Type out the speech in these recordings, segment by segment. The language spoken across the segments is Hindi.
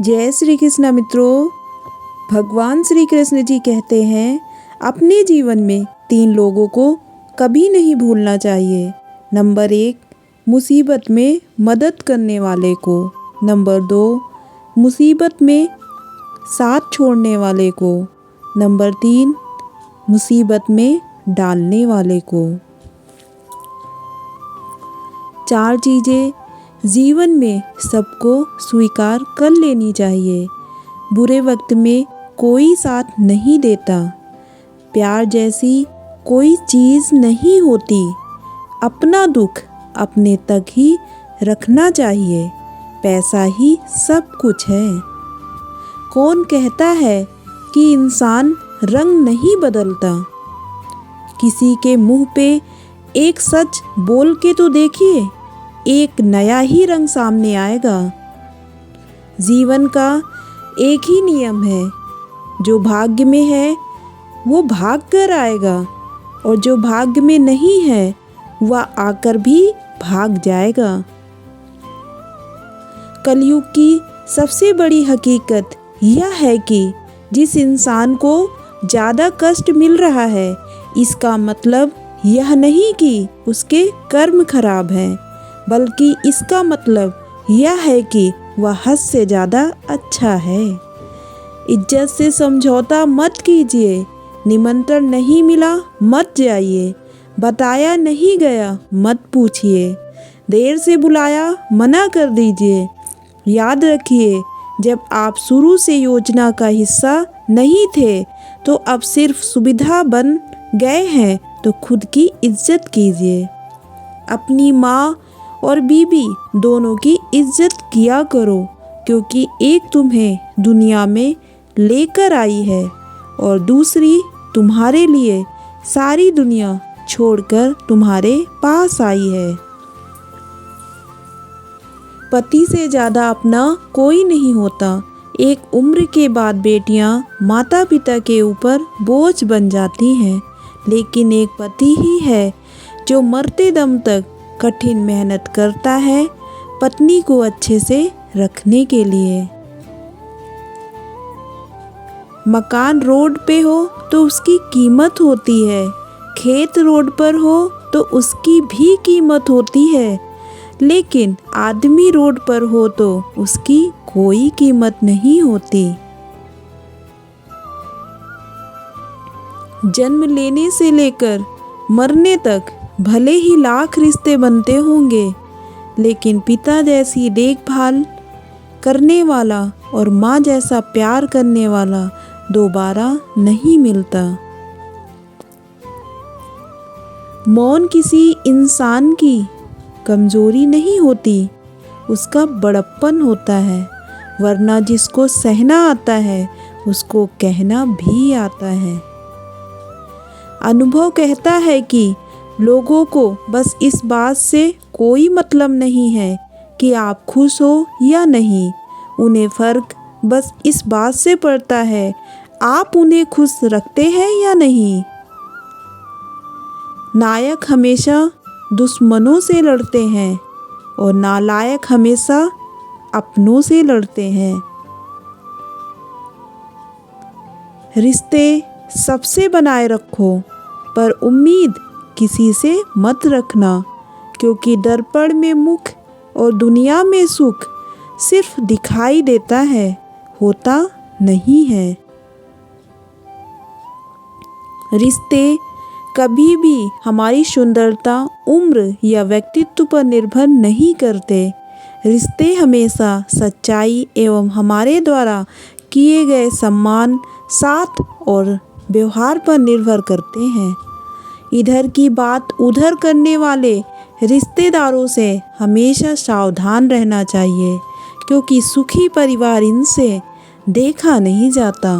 जय श्री कृष्ण मित्रों। भगवान श्री कृष्ण जी कहते हैं अपने जीवन में 3 लोगों को कभी नहीं भूलना चाहिए। नंबर 1, मुसीबत में मदद करने वाले को। नंबर 2, मुसीबत में साथ छोड़ने वाले को। नंबर 3, मुसीबत में डालने वाले को। 4 चीज़ें जीवन में सबको स्वीकार कर लेनी चाहिए। बुरे वक्त में कोई साथ नहीं देता। प्यार जैसी कोई चीज़ नहीं होती। अपना दुख अपने तक ही रखना चाहिए। पैसा ही सब कुछ है। कौन कहता है कि इंसान रंग नहीं बदलता? किसी के मुंह पे एक सच बोल के तो देखिए, एक नया ही रंग सामने आएगा। जीवन का एक ही नियम है, जो भाग्य में है वो भाग कर आएगा, और जो भाग्य में नहीं है वह आकर भी भाग जाएगा। कलयुग की सबसे बड़ी हकीकत यह है कि जिस इंसान को ज़्यादा कष्ट मिल रहा है, इसका मतलब यह नहीं कि उसके कर्म खराब हैं, बल्कि इसका मतलब यह है कि वह हद से ज़्यादा अच्छा है। इज्जत से समझौता मत कीजिए। निमंत्रण नहीं मिला मत जाइए। बताया नहीं गया मत पूछिए। देर से बुलाया मना कर दीजिए। याद रखिए, जब आप शुरू से योजना का हिस्सा नहीं थे तो अब सिर्फ सुविधा बन गए हैं, तो खुद की इज्जत कीजिए। अपनी माँ और बीबी दोनों की इज्जत किया करो, क्योंकि एक तुम्हें दुनिया में लेकर आई है और दूसरी तुम्हारे लिए सारी दुनिया छोड़कर तुम्हारे पास आई है। पति से ज़्यादा अपना कोई नहीं होता। एक उम्र के बाद बेटियां माता पिता के ऊपर बोझ बन जाती हैं, लेकिन एक पति ही है जो मरते दम तक कठिन मेहनत करता है पत्नी को अच्छे से रखने के लिए। मकान रोड पे हो तो उसकी कीमत होती है, खेत रोड पर हो तो उसकी भी कीमत होती है, लेकिन आदमी रोड पर हो तो उसकी कोई कीमत नहीं होती। जन्म लेने से लेकर मरने तक भले ही लाख रिश्ते बनते होंगे, लेकिन पिता जैसी देखभाल करने वाला और माँ जैसा प्यार करने वाला दोबारा नहीं मिलता। मौन किसी इंसान की कमजोरी नहीं होती, उसका बड़प्पन होता है, वरना जिसको सहना आता है उसको कहना भी आता है। अनुभव कहता है कि लोगों को बस इस बात से कोई मतलब नहीं है कि आप खुश हो या नहीं। उन्हें फ़र्क बस इस बात से पड़ता है आप उन्हें खुश रखते हैं या नहीं। नायक हमेशा दुश्मनों से लड़ते हैं और नालायक हमेशा अपनों से लड़ते हैं। रिश्ते सबसे बनाए रखो, पर उम्मीद किसी से मत रखना, क्योंकि दर्पण में मुख और दुनिया में सुख सिर्फ दिखाई देता है, होता नहीं है। रिश्ते कभी भी हमारी सुंदरता, उम्र या व्यक्तित्व पर निर्भर नहीं करते। रिश्ते हमेशा सच्चाई एवं हमारे द्वारा किए गए सम्मान, साथ और व्यवहार पर निर्भर करते हैं। इधर की बात उधर करने वाले रिश्तेदारों से हमेशा सावधान रहना चाहिए, क्योंकि सुखी परिवार इनसे देखा नहीं जाता।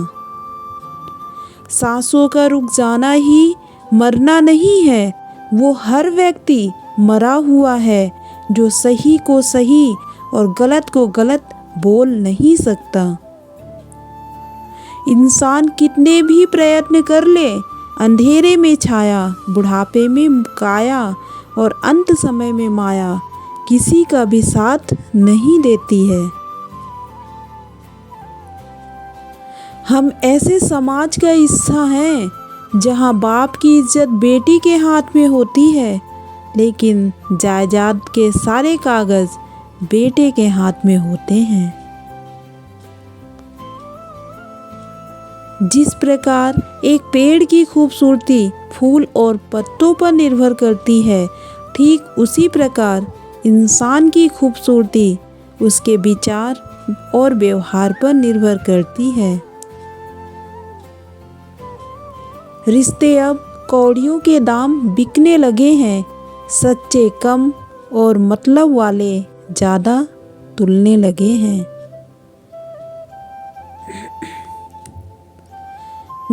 सांसों का रुक जाना ही मरना नहीं है, वो हर व्यक्ति मरा हुआ है जो सही को सही और गलत को गलत बोल नहीं सकता। इंसान कितने भी प्रयत्न कर ले, अंधेरे में छाया, बुढ़ापे में काया और अंत समय में माया किसी का भी साथ नहीं देती है। हम ऐसे समाज का हिस्सा हैं जहां बाप की इज्जत बेटी के हाथ में होती है, लेकिन जायदाद के सारे कागज बेटे के हाथ में होते हैं। जिस प्रकार एक पेड़ की खूबसूरती फूल और पत्तों पर निर्भर करती है, ठीक उसी प्रकार इंसान की खूबसूरती उसके विचार और व्यवहार पर निर्भर करती है। रिश्ते अब कौड़ियों के दाम बिकने लगे हैं, सच्चे कम और मतलब वाले ज़्यादा तुलने लगे हैं।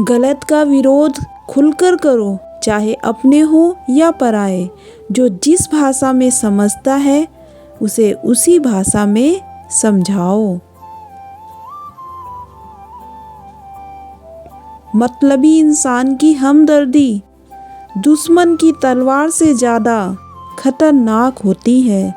गलत का विरोध खुलकर करो, चाहे अपने हो या पराए। जो जिस भाषा में समझता है उसे उसी भाषा में समझाओ। मतलबी इंसान की हमदर्दी दुश्मन की तलवार से ज़्यादा खतरनाक होती है।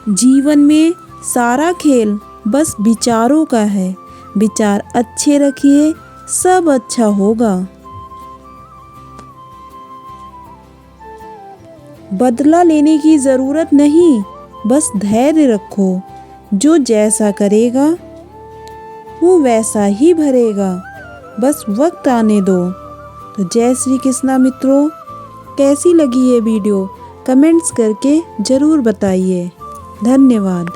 जीवन में सारा खेल बस विचारों का है। विचार अच्छे रखिए, सब अच्छा होगा। बदला लेने की ज़रूरत नहीं, बस धैर्य रखो। जो जैसा करेगा वो वैसा ही भरेगा, बस वक्त आने दो। तो जय श्री कृष्णा मित्रों, कैसी लगी ये वीडियो कमेंट्स करके ज़रूर बताइए। धन्यवाद।